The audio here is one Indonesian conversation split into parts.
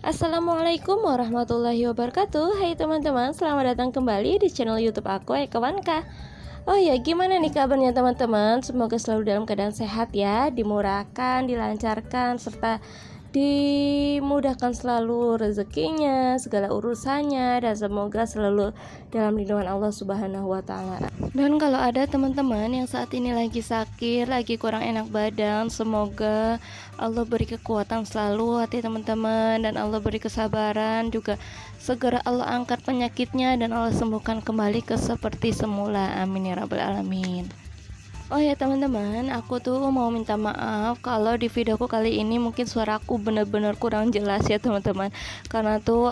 Assalamualaikum warahmatullahi wabarakatuh. Hai teman-teman, selamat datang kembali di channel YouTube aku, Eka Wanka. Oh ya, gimana nih kabarnya teman-teman? Semoga selalu dalam keadaan sehat ya, dimurahkan, dilancarkan, serta dimudahkan selalu rezekinya, segala urusannya, dan semoga selalu dalam lindungan Allah Subhanahu wa Ta'ala. Dan kalau ada teman-teman yang saat ini lagi sakit, lagi kurang enak badan, semoga Allah beri kekuatan selalu hati teman-teman, dan Allah beri kesabaran juga, segera Allah angkat penyakitnya dan Allah sembuhkan kembali ke seperti semula. Amin ya rabbal alamin. Oh ya teman-teman, aku tuh mau minta maaf kalau di videoku kali ini mungkin suaraku bener-bener kurang jelas ya teman-teman. Karena tuh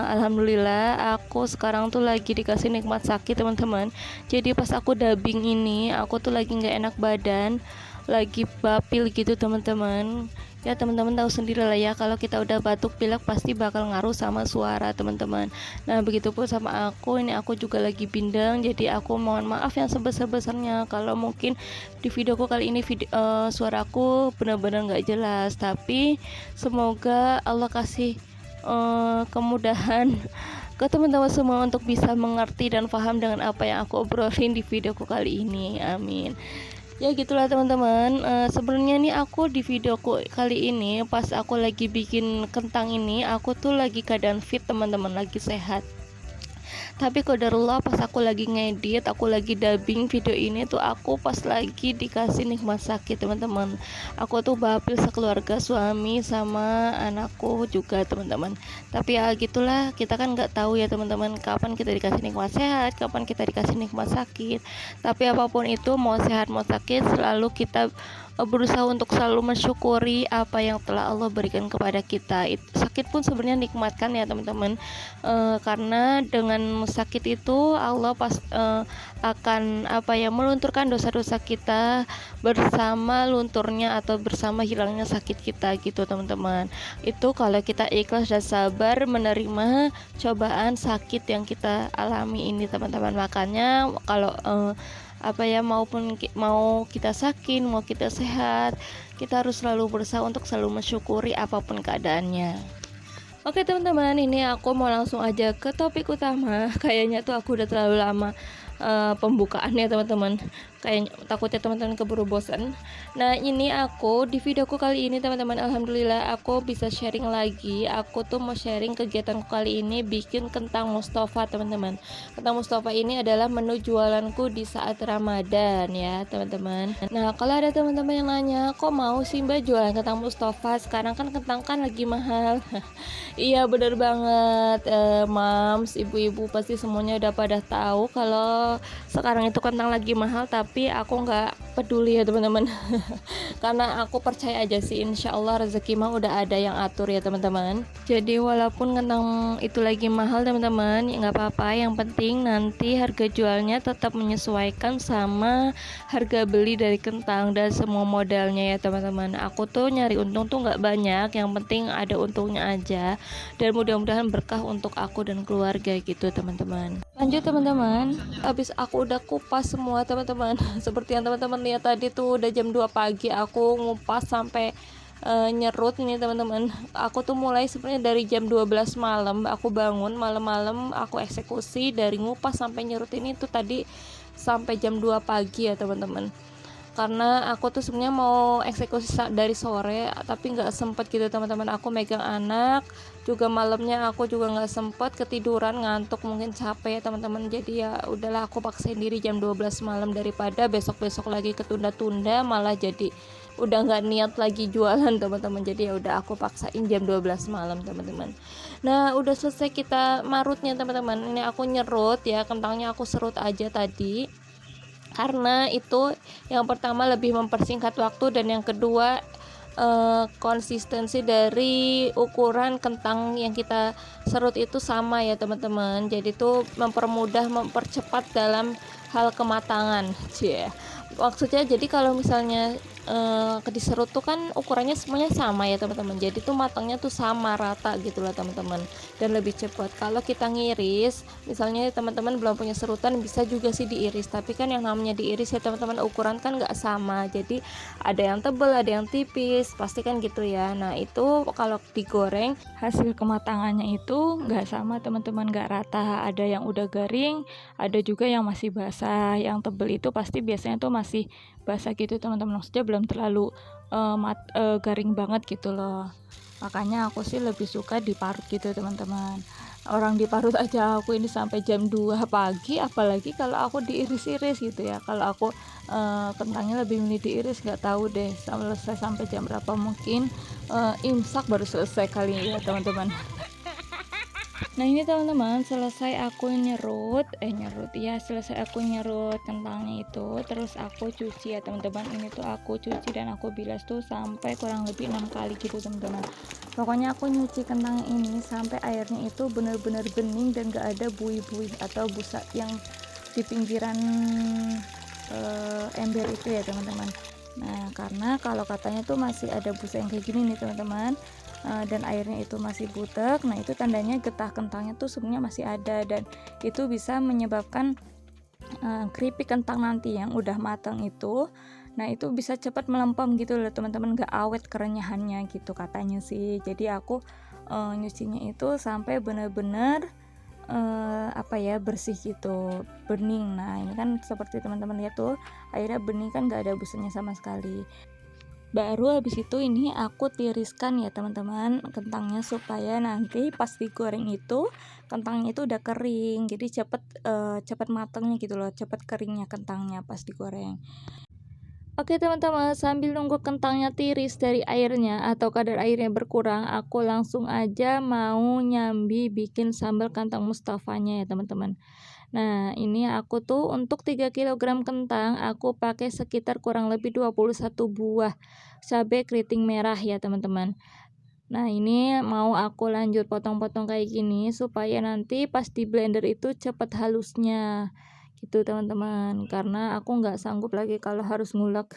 alhamdulillah aku sekarang tuh lagi dikasih nikmat sakit teman-teman. Jadi pas aku dubbing ini, aku tuh lagi nggak enak badan, lagi bapil gitu teman-teman. Ya teman-teman tahu sendiri lah ya, kalau kita udah batuk pilek pasti bakal ngaruh sama suara teman-teman. Nah begitu pun sama aku, ini aku juga lagi bindeng, jadi aku mohon maaf yang sebesar-besarnya kalau mungkin di videoku kali ini suaraku benar-benar nggak jelas. Tapi semoga Allah kasih kemudahan ke teman-teman semua untuk bisa mengerti dan paham dengan apa yang aku obrolin di videoku kali ini. Amin. Ya gitulah teman-teman. Sebenarnya nih aku di videoku kali ini pas aku lagi bikin kentang ini, aku tuh lagi keadaan fit teman-teman, lagi sehat. Tapi qadarullah pas aku lagi ngedit, aku lagi dubbing video ini tuh aku pas lagi dikasih nikmat sakit teman-teman. Aku tuh bapil sekeluarga, suami sama anakku juga teman-teman. Tapi ya gitulah, kita kan nggak tahu ya teman-teman kapan kita dikasih nikmat sehat, kapan kita dikasih nikmat sakit. Tapi apapun itu, mau sehat mau sakit, selalu kita berusaha untuk selalu mensyukuri apa yang telah Allah berikan kepada kita. Sakit pun sebenarnya nikmatkan ya teman-teman. Karena dengan sakit itu Allah akan melunturkan dosa-dosa kita bersama lunturnya atau bersama hilangnya sakit kita gitu teman-teman. Itu kalau kita ikhlas dan sabar menerima cobaan sakit yang kita alami ini teman-teman. Makanya kalau mau kita sakit, mau kita sehat, kita harus selalu berusaha untuk selalu mensyukuri apapun keadaannya. Oke teman-teman, ini aku mau langsung aja ke topik utama. Kayaknya tuh aku udah terlalu lama pembukaannya teman-teman, kayak takutnya teman-teman keburu bosan. Nah ini aku di videoku kali ini teman-teman, alhamdulillah aku bisa sharing lagi. Aku tuh mau sharing kegiatanku kali ini bikin kentang Mustafa teman-teman. Kentang Mustafa ini adalah menu jualanku di saat Ramadan ya teman-teman. Nah kalau ada teman-teman yang nanya, kok mau sih mbak jualan kentang Mustafa, sekarang kan kentang kan lagi mahal. Iya bener banget, mams, ibu-ibu pasti semuanya udah pada tahu kalau sekarang itu kentang lagi mahal. Tapi aku nggak peduli ya teman-teman. Karena aku percaya aja sih, insya Allah rezeki mah udah ada yang atur ya teman-teman. Jadi walaupun kentang itu lagi mahal teman-teman, ya nggak apa-apa, yang penting nanti harga jualnya tetap menyesuaikan sama harga beli dari kentang dan semua modalnya ya teman-teman. Aku tuh nyari untung tuh nggak banyak, yang penting ada untungnya aja, dan mudah-mudahan berkah untuk aku dan keluarga gitu teman-teman. Lanjut teman-teman, habis aku udah kupas semua teman-teman. Seperti yang teman-teman lihat tadi tuh, udah jam 2 pagi aku ngupas sampai nyerut nih teman-teman. Aku tuh mulai sebenarnya dari jam 12 malam, aku bangun malam-malam, aku eksekusi dari ngupas sampai nyerut ini tuh tadi sampai jam 2 pagi ya teman-teman. Karena aku tuh sebenarnya mau eksekusi dari sore, tapi nggak sempet gitu teman-teman. Aku megang anak juga, malamnya aku juga nggak sempet, ketiduran, ngantuk, mungkin capek ya teman-teman. Jadi ya udahlah, aku paksain diri jam 12 malam daripada besok-besok lagi ketunda-tunda, malah jadi udah nggak niat lagi jualan teman-teman. Jadi ya udah aku paksain jam 12 malam teman-teman. Nah udah selesai kita marutnya teman-teman. Ini aku nyerut ya, kentangnya aku serut aja tadi, karena itu yang pertama lebih mempersingkat waktu, dan yang kedua konsistensi dari ukuran kentang yang kita serut itu sama ya teman-teman. Jadi itu mempermudah, mempercepat dalam hal kematangan. Maksudnya jadi kalau misalnya diserut tuh kan ukurannya semuanya sama ya teman-teman, jadi tuh matangnya tuh sama rata gitu lah teman-teman, dan lebih cepat. Kalau kita ngiris, misalnya teman-teman belum punya serutan, bisa juga sih diiris, tapi kan yang namanya diiris ya teman-teman, ukuran kan nggak sama, jadi ada yang tebel ada yang tipis, pasti kan gitu ya. Nah itu kalau digoreng hasil kematangannya itu nggak sama teman-teman, nggak rata, ada yang udah garing, ada juga yang masih basah. Yang tebel itu pasti biasanya tuh masih basah gitu teman-teman, maksudnya belum terlalu garing banget gitu loh. Makanya aku sih lebih suka diparut gitu teman-teman. Orang diparut aja aku ini sampai jam 2 pagi, apalagi kalau aku diiris-iris gitu ya. Kalau aku kentangnya lebih milih diiris, nggak tahu deh selesai sampai jam berapa, mungkin imsak baru selesai kali ya teman-teman. Nah ini teman-teman, selesai aku selesai aku nyerut kentangnya itu, terus aku cuci ya teman-teman. Ini tuh aku cuci dan aku bilas tuh sampai kurang lebih 6 kali gitu teman-teman. Pokoknya aku nyuci kentang ini sampai airnya itu benar-benar bening dan gak ada buih-buih atau busa yang di pinggiran ember itu ya teman-teman. Nah karena kalau katanya tuh masih ada busa yang kayak gini nih teman-teman, dan airnya itu masih butek, nah itu tandanya getah kentangnya tuh sebenarnya masih ada, dan itu bisa menyebabkan keripik kentang nanti yang udah matang itu, nah itu bisa cepat melempem gitu loh teman-teman, gak awet kerenyahannya gitu katanya sih. Jadi aku nyucinya itu sampai bener-bener bersih gitu, bening. Nah ini kan seperti teman-teman lihat tuh, airnya bening kan, gak ada busanya sama sekali. Baru habis itu ini aku tiriskan ya teman-teman kentangnya, supaya nanti pas digoreng itu kentangnya itu udah kering, jadi cepet matangnya gitu loh, cepet keringnya kentangnya pas digoreng. Oke teman-teman, sambil nunggu kentangnya tiris dari airnya atau kadar airnya berkurang, aku langsung aja mau nyambi bikin sambal kentang Mustafanya ya teman-teman. Nah ini aku tuh untuk 3 kg kentang aku pakai sekitar kurang lebih 21 buah cabai keriting merah ya teman-teman. Nah ini mau aku lanjut potong-potong kayak gini supaya nanti pas di blender itu cepet halusnya gitu teman-teman, karena aku nggak sanggup lagi kalau harus ngulek.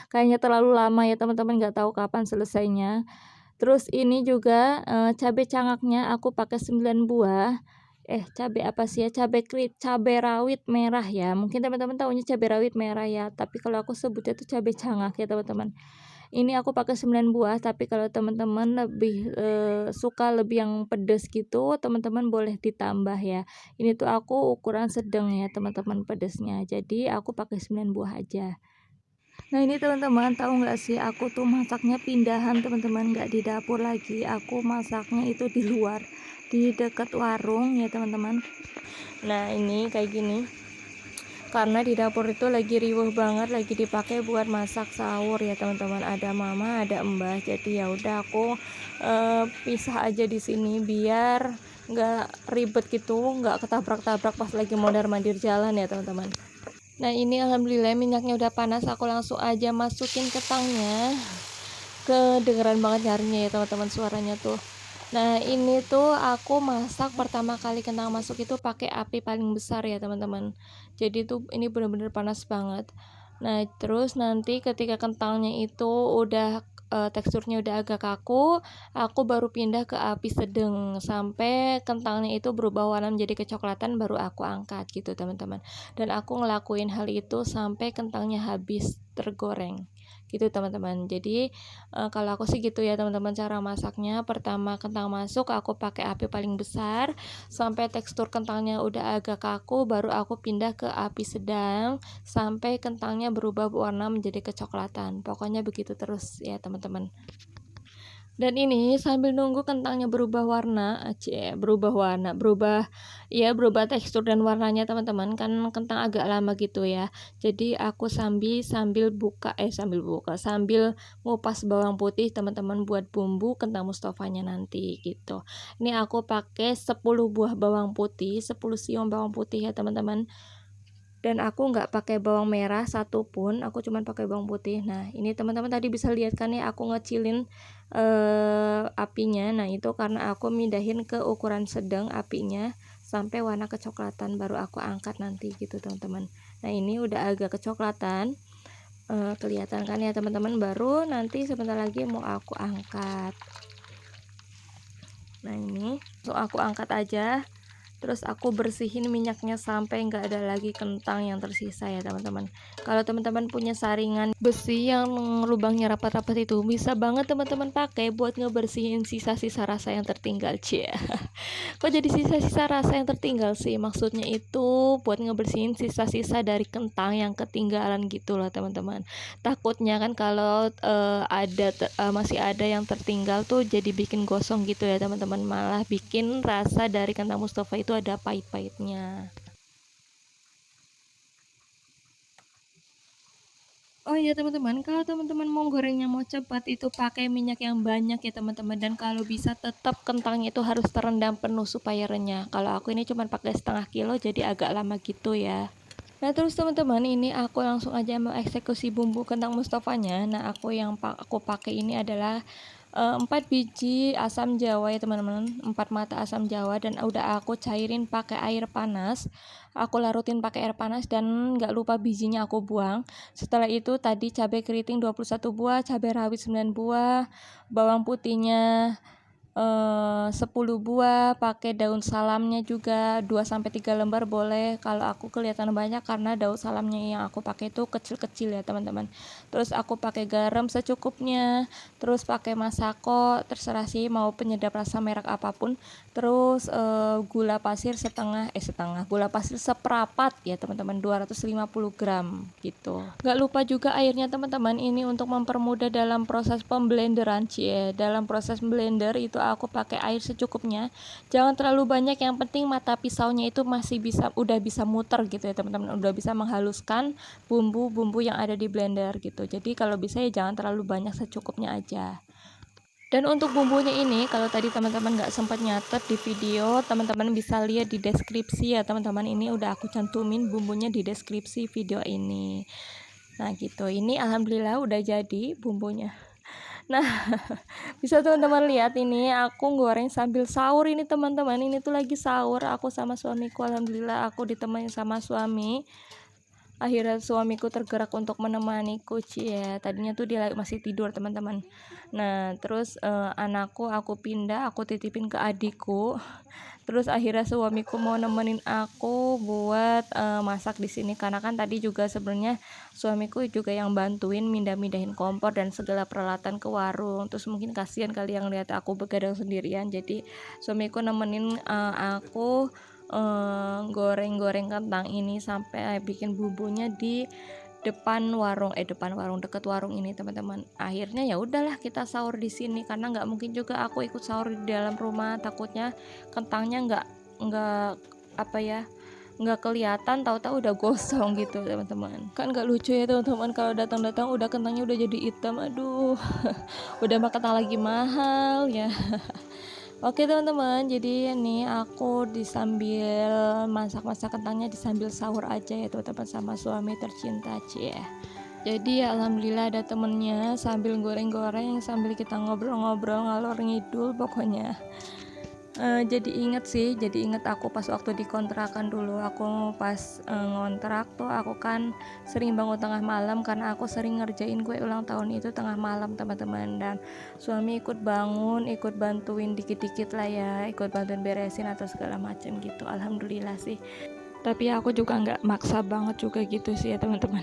Kayaknya terlalu lama ya teman-teman, nggak tahu kapan selesainya. Terus ini juga cabai cangaknya aku pakai 9 buah. Cabai apa sih ya, cabai rawit merah ya, mungkin teman-teman tahunya cabai rawit merah ya, tapi kalau aku sebutnya tuh cabai cangak ya teman-teman. Ini aku pakai 9 buah, tapi kalau teman-teman lebih suka lebih yang pedas gitu, teman-teman boleh ditambah ya. Ini tuh aku ukuran sedang ya teman-teman pedasnya, jadi aku pakai 9 buah aja. Nah ini teman-teman, tahu nggak sih, aku tuh masaknya pindahan teman-teman, nggak di dapur lagi, aku masaknya itu di luar, di dekat warung ya teman-teman. Nah ini kayak gini, karena di dapur itu lagi riuh banget, lagi dipakai buat masak sahur ya teman-teman, ada mama ada mbah, jadi ya udah aku pisah aja di sini biar nggak ribet gitu, nggak ketabrak-tabrak pas lagi mondar-mandir jalan ya teman-teman. Nah ini alhamdulillah minyaknya udah panas, aku langsung aja masukin kentangnya. Kedengeran banget nyarinya ya teman-teman, suaranya tuh. Nah ini tuh aku masak pertama kali kentang masuk itu pakai api paling besar ya teman-teman, jadi tuh ini bener-bener panas banget. Nah terus nanti ketika kentangnya itu udah teksturnya udah agak kaku, aku baru pindah ke api sedang sampai kentangnya itu berubah warna menjadi kecoklatan, baru aku angkat gitu teman-teman. Dan aku ngelakuin hal itu sampai kentangnya habis tergoreng gitu teman-teman. Jadi kalau aku sih gitu ya teman-teman, cara masaknya. Pertama kentang masuk aku pakai api paling besar sampai tekstur kentangnya udah agak kaku, baru aku pindah ke api sedang sampai kentangnya berubah warna menjadi kecoklatan. Pokoknya begitu terus ya teman-teman. Dan ini sambil nunggu kentangnya berubah warna, berubah tekstur dan warnanya teman-teman, kan kentang agak lama gitu ya. Jadi aku sambil ngupas bawang putih teman-teman buat bumbu kentang Mustafanya nanti gitu. Ini aku pakai 10 buah bawang putih, 10 siung bawang putih ya teman-teman. Dan aku nggak pakai bawang merah satupun, aku cuman pakai bawang putih. Nah ini teman-teman tadi bisa lihat kan ya, aku ngecilin apinya. Nah itu karena aku mindahin ke ukuran sedang apinya sampai warna kecoklatan, baru aku angkat nanti gitu teman-teman. Nah ini udah agak kecoklatan, Kelihatan kan ya teman-teman. Baru nanti sebentar lagi mau aku angkat. Nah ini langsung aku angkat aja. Terus aku bersihin minyaknya sampai nggak ada lagi kentang yang tersisa ya teman-teman. Kalau teman-teman punya saringan besi yang lubangnya rapat-rapat itu, bisa banget teman-teman pakai buat ngebersihin sisa-sisa rasa yang tertinggal. Cie. Kok jadi sisa-sisa rasa yang tertinggal sih? Maksudnya itu buat ngebersihin sisa-sisa dari kentang yang ketinggalan gitu loh teman-teman. Takutnya kan kalau masih ada yang tertinggal tuh jadi bikin gosong gitu ya teman-teman, malah bikin rasa dari kentang Mustafa itu ada pahit-pahitnya. Oh iya teman-teman, kalau teman-teman mau gorengnya mau cepat itu pakai minyak yang banyak ya teman-teman, dan kalau bisa tetap kentangnya itu harus terendam penuh supaya renyah. Kalau aku ini cuma pakai setengah kilo jadi agak lama gitu ya. Nah terus teman-teman, ini aku langsung aja mau eksekusi bumbu kentang Mustafanya. Nah aku pakai ini adalah 4 biji asam jawa ya teman-teman, 4 mata asam jawa, dan udah aku cairin pakai air panas. Aku larutin pakai air panas dan nggak lupa bijinya aku buang. Setelah itu tadi cabai keriting 21 buah, cabai rawit 9 buah, bawang putihnya 10 buah, pakai daun salamnya juga 2-3 lembar boleh. Kalau aku kelihatan banyak karena daun salamnya yang aku pakai itu kecil-kecil ya teman-teman. Terus aku pakai garam secukupnya, terus pakai masako, terserah sih mau penyedap rasa merek apapun. Terus gula pasir gula pasir seperapat ya teman-teman, 250 gram gitu. Gak lupa juga airnya teman-teman, ini untuk mempermudah dalam proses pemblenderan. Dalam proses blender itu aku pakai air secukupnya, jangan terlalu banyak, yang penting mata pisaunya itu udah bisa muter gitu ya teman-teman, udah bisa menghaluskan bumbu-bumbu yang ada di blender gitu. Jadi kalau bisa ya jangan terlalu banyak, secukupnya aja. Dan untuk bumbunya ini, kalau tadi teman-teman nggak sempat nyatet di video, teman-teman bisa lihat di deskripsi ya teman-teman. Ini udah aku cantumin bumbunya di deskripsi video ini. Nah gitu, ini alhamdulillah udah jadi bumbunya. Nah, bisa teman-teman lihat ini aku goreng sambil sahur ini teman-teman. Ini tuh lagi sahur aku sama suamiku. Alhamdulillah aku ditemani sama suami. Akhirnya suamiku tergerak untuk menemaniku. Tadinya tuh dia masih tidur teman-teman. Nah terus anakku aku pindah, aku titipin ke adikku. Terus akhirnya suamiku mau nemenin aku buat masak di sini, karena kan tadi juga sebenarnya suamiku juga yang bantuin mindahin kompor dan segala peralatan ke warung. Terus mungkin kasihan kali yang lihat aku begadang sendirian, jadi suamiku nemenin aku goreng-goreng kentang ini sampai bikin bumbunya di depan warung deket warung ini teman-teman. Akhirnya ya udahlah kita sahur di sini, karena nggak mungkin juga aku ikut sahur di dalam rumah, takutnya kentangnya nggak apa ya, nggak kelihatan, tahu-tahu udah gosong gitu teman-teman. Kan nggak lucu ya teman-teman, kalau datang-datang udah kentangnya udah jadi hitam, aduh. Udah mah kentang lagi mahal ya. Oke teman-teman, jadi ini aku disambil masak-masak kentangnya disambil sahur aja ya teman-teman sama suami tercinta. Jadi ya alhamdulillah ada temennya, sambil goreng-goreng sambil kita ngobrol-ngobrol ngalor ngidul pokoknya. Jadi inget aku pas waktu di kontrakan dulu. Aku pas ngontrak tuh aku kan sering bangun tengah malam, karena aku sering ngerjain kue ulang tahun itu tengah malam teman-teman, dan suami ikut bangun, ikut bantuin dikit-dikit lah ya, ikut bantuin beresin atau segala macam gitu. Alhamdulillah sih, tapi aku juga nggak maksa banget juga gitu sih ya teman-teman.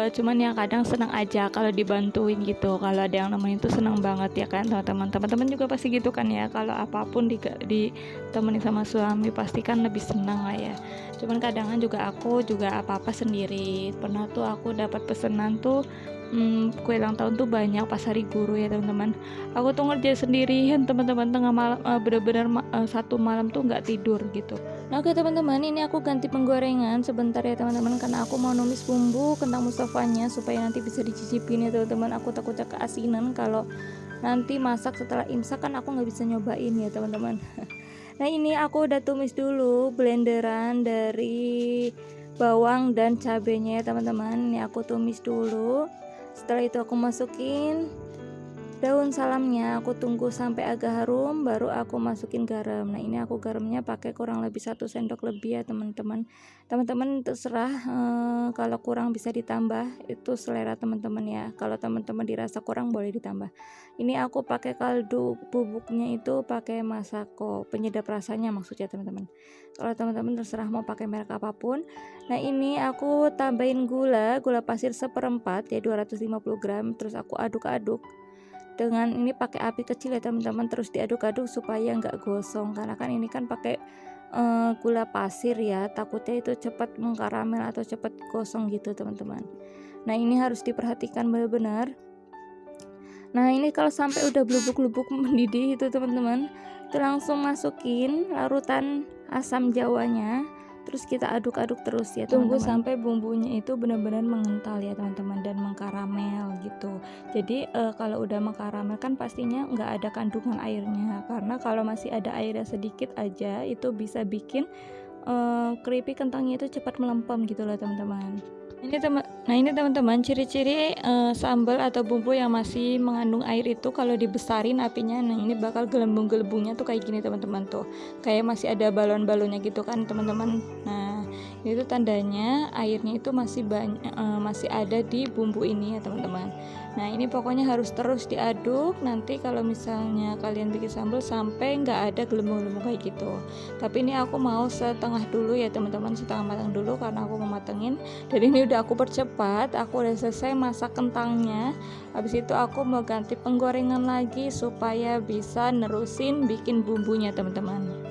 Cuman ya kadang senang aja kalau dibantuin gitu, kalau ada yang nemenin itu senang banget ya kan teman-teman juga pasti gitu kan ya, kalau apapun ditemenin sama suami pasti kan lebih senang lah ya. Cuman kadang juga aku juga apa-apa sendiri. Pernah tuh aku dapat pesanan tuh kue ulang tahun tuh banyak pas hari guru ya teman-teman. Aku tuh ngerjain sendirian teman-teman, tengah malam bener-bener satu malam tuh nggak tidur gitu. Nah oke teman-teman, ini aku ganti penggorengan sebentar ya teman-teman, karena aku mau numis bumbu kentang Mustafanya supaya nanti bisa dicicipin ya teman-teman. Aku takutnya keasinan kalau nanti masak setelah imsak, kan aku nggak bisa nyobain ya teman-teman. Nah ini aku udah tumis dulu blenderan dari bawang dan cabenya ya teman-teman. Ini aku tumis dulu. Setelah itu aku masukin daun salamnya aku tunggu sampai agak harum, baru aku masukin garam. Nah ini aku garamnya pakai kurang lebih 1 sendok lebih ya teman-teman. Teman-teman terserah, kalau kurang bisa ditambah, itu selera teman-teman ya. Kalau teman-teman dirasa kurang boleh ditambah. Ini aku pakai kaldu bubuknya itu pakai Masako, penyedap rasanya maksudnya teman-teman. Kalau teman-teman terserah mau pakai merek apapun. Nah ini aku tambahin gula pasir 1/4 ya, 250 gram, terus aku aduk-aduk dengan ini pakai api kecil ya teman-teman, terus diaduk-aduk supaya nggak gosong, karena kan ini kan pakai gula pasir ya, takutnya itu cepat mengkaramel atau cepat gosong gitu teman-teman. Nah ini harus diperhatikan benar-benar. Nah ini kalau sampai udah blubuk-blubuk mendidih itu teman-teman, itu langsung masukin larutan asam jawanya, terus kita aduk-aduk terus ya teman-teman. Tunggu sampai bumbunya itu benar-benar mengental ya teman-teman, dan mengkaramel gitu. Jadi kalau udah mengkaramel kan pastinya nggak ada kandungan airnya, karena kalau masih ada airnya sedikit aja itu bisa bikin keripik kentangnya itu cepat melempem gitu loh teman-teman. Nah ini teman-teman ciri-ciri sambal atau bumbu yang masih mengandung air itu kalau dibesarin apinya, nah ini bakal gelembung-gelembungnya tuh kayak gini teman-teman, tuh kayak masih ada balon-balonnya gitu kan teman-teman. Nah itu tandanya airnya itu masih banyak, masih ada di bumbu ini ya teman-teman. Nah ini pokoknya harus terus diaduk. Nanti kalau misalnya kalian bikin sambal sampai nggak ada gelembung-gelembung kayak gitu. Tapi ini aku mau setengah dulu ya teman-teman, setengah matang dulu karena aku mau matengin. Dan ini udah aku percepat, aku udah selesai masak kentangnya. Habis itu aku mau ganti penggorengan lagi supaya bisa nerusin bikin bumbunya teman-teman.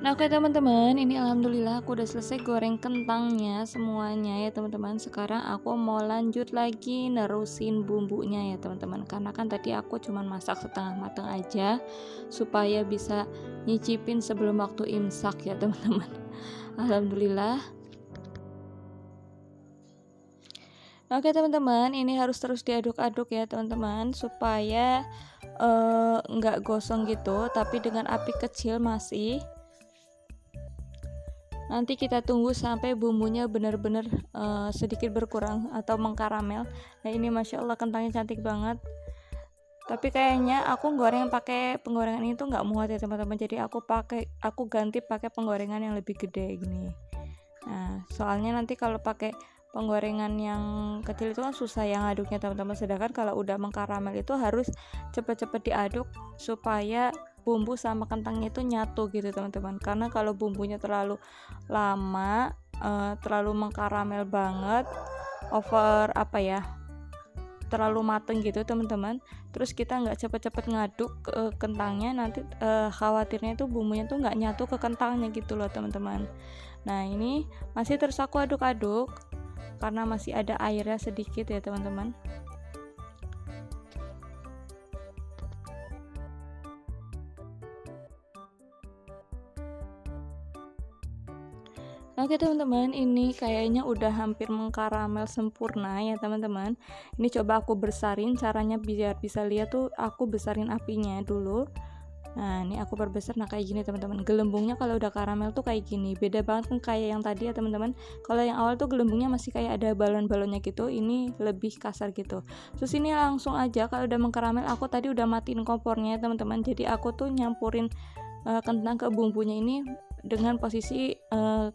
Nah oke teman-teman, ini alhamdulillah aku udah selesai goreng kentangnya semuanya ya teman-teman. Sekarang aku mau lanjut lagi nerusin bumbunya ya teman-teman, karena kan tadi aku cuman masak setengah matang aja supaya bisa nyicipin sebelum waktu imsak ya teman-teman. Alhamdulillah. Oke teman-teman, ini harus terus diaduk-aduk ya teman-teman supaya nggak gosong gitu, tapi dengan api kecil masih. Nanti kita tunggu sampai bumbunya benar-benar sedikit berkurang atau mengkaramel. Nah ini masya Allah kentangnya cantik banget. Tapi kayaknya aku goreng pakai penggorengan ini tuh nggak muat ya teman-teman. Jadi aku ganti pakai penggorengan yang lebih gede gini. Nah soalnya nanti kalau pakai penggorengan yang kecil itu kan susah yang aduknya teman-teman. Sedangkan kalau udah mengkaramel itu harus cepet-cepet diaduk supaya bumbu sama kentangnya itu nyatu gitu teman-teman. Karena kalau bumbunya terlalu lama, terlalu mengkaramel banget, terlalu mateng gitu teman-teman, terus kita nggak cepet-cepet ngaduk ke kentangnya, nanti khawatirnya itu bumbunya tuh nggak nyatu ke kentangnya gitu loh teman-teman. Nah ini masih terus aku aduk-aduk karena masih ada airnya sedikit ya teman-teman. Oke teman-teman, ini kayaknya udah hampir mengkaramel sempurna ya teman-teman. Ini coba aku besarin, caranya biar bisa lihat tuh aku besarin apinya dulu. Nah ini aku perbesar, nah kayak gini teman-teman. Gelembungnya kalau udah karamel tuh kayak gini, beda banget kan kayak yang tadi ya teman-teman. Kalau yang awal tuh gelembungnya masih kayak ada balon-balonnya gitu, ini lebih kasar gitu. Terus ini langsung aja kalau udah mengkaramel, aku tadi udah matiin kompornya ya teman-teman. Jadi aku tuh nyampurin kentang ke bumbunya ini dengan posisi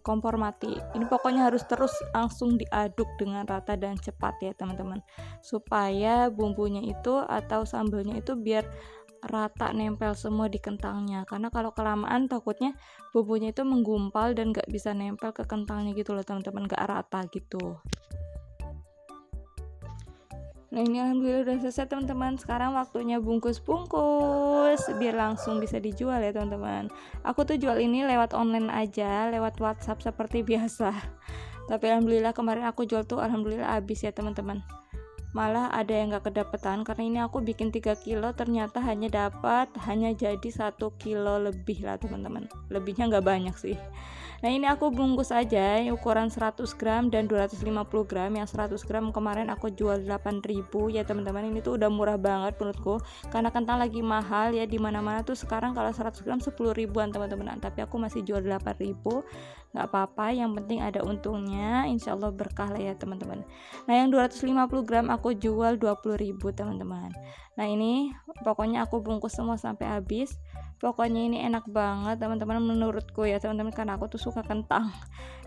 kompor mati. Ini pokoknya harus terus langsung diaduk dengan rata dan cepat ya teman-teman, supaya bumbunya itu atau sambalnya itu biar rata nempel semua di kentangnya. Karena kalau kelamaan takutnya bumbunya itu menggumpal dan gak bisa nempel ke kentangnya gitu loh teman-teman, gak rata gitu. Nah ini alhamdulillah udah selesai teman-teman. Sekarang waktunya bungkus-bungkus biar langsung bisa dijual ya teman-teman. Aku tuh jual ini lewat online aja, lewat WhatsApp seperti biasa. Tapi alhamdulillah kemarin aku jual tuh alhamdulillah habis ya teman-teman. Malah ada yang gak kedapetan karena ini aku bikin 3 kilo ternyata hanya jadi 1 kilo lebih lah teman-teman. Lebihnya gak banyak sih. Nah ini aku bungkus aja ukuran 100 gram dan 250 gram. Yang 100 gram kemarin aku jual 8.000 ya teman-teman. Ini tuh udah murah banget menurutku, karena kentang lagi mahal ya, dimana-mana tuh sekarang kalau 100 gram 10 ribuan teman-teman. Tapi aku masih jual 8.000. nggak apa-apa, yang penting ada untungnya, insya Allah berkah lah ya teman-teman. Nah yang 250 gram aku jual 20.000 teman-teman. Nah ini pokoknya aku bungkus semua sampai habis. Pokoknya ini enak banget teman-teman menurutku ya teman-teman, karena aku tuh suka kentang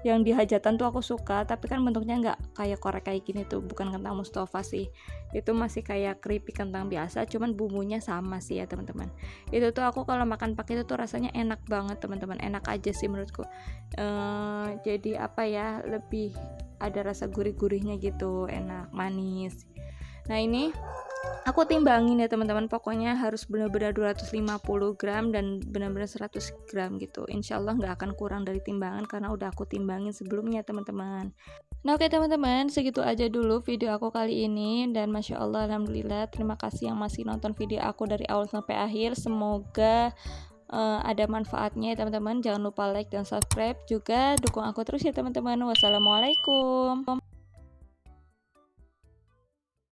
yang di hajatan tuh aku suka, tapi kan bentuknya nggak kayak korek kayak gini tuh, bukan kentang Mustafa sih, itu masih kayak keripik kentang biasa, cuman bumbunya sama sih ya teman-teman. Itu tuh aku kalau makan pakai itu tuh rasanya enak banget teman-teman, enak aja sih menurutku. Jadi apa ya, lebih ada rasa gurih-gurihnya gitu, enak manis. Nah ini aku timbangin ya teman-teman, pokoknya harus benar-benar 250 gram dan benar-benar 100 gram gitu, insya Allah nggak akan kurang dari timbangan karena udah aku timbangin sebelumnya teman-teman. Nah oke teman-teman, segitu aja dulu video aku kali ini, dan Masya Allah Alhamdulillah terima kasih yang masih nonton video aku dari awal sampai akhir. Semoga ada manfaatnya ya teman-teman. Jangan lupa like dan subscribe, juga dukung aku terus ya teman-teman. Wassalamualaikum.